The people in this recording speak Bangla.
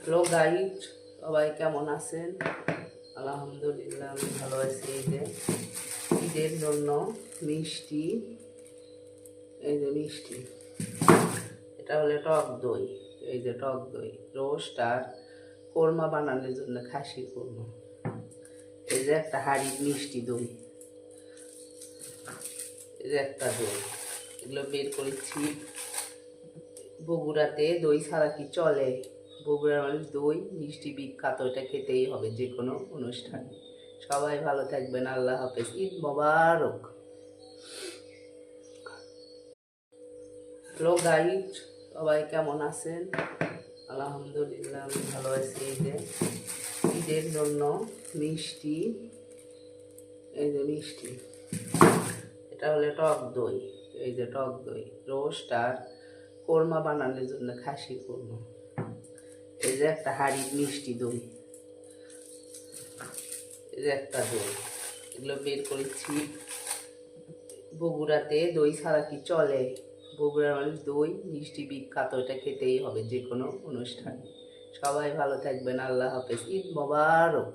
হ্যালো গাইড, সবাই কেমন আছেন? আলহামদুলিল্লাহ আমি ভালো আছি। ঈদের জন্য মিষ্টি, এই যে মিষ্টি, এটা হলো টক দই। এই যে টক দই রোস্ট আর কোরমা বানানোর জন্য খাসি কোরমা। এই যে একটা হাঁড়ির মিষ্টি দই, এই যে একটা দই, এগুলো বের করেছি। বগুড়াতে দই ছাড়া কি চলে? বগুড়ার মানুষ দই মিষ্টি বিখ্যাত, এটা খেতেই হবে যে কোনো অনুষ্ঠানে। সবাই ভালো থাকবেন, আল্লাহ হাফেজ, ঈদ মোবারক। হ্যালো গাইড, সবাই কেমন আছেন? আলহামদুলিল্লাহ আমি ভালো আছি। ঈদের জন্য মিষ্টি, এই যে মিষ্টি, এটা হলো টক দই। এই যে টক দই রোস্ট আর কোরমা বানানোর জন্য খাসি কোরমা। এই যে একটা হাঁড়ির মিষ্টি দই, এই যে একটা দই, এগুলো বের করেছি। বগুড়াতে দই ছাড়া কি চলে? বগুড়ার মানুষ দই মিষ্টি বিখ্যাত, এটা খেতেই হবে যে কোনো অনুষ্ঠানে। সবাই ভালো থাকবেন, আল্লাহ হাফেজ, ঈদ মোবারক।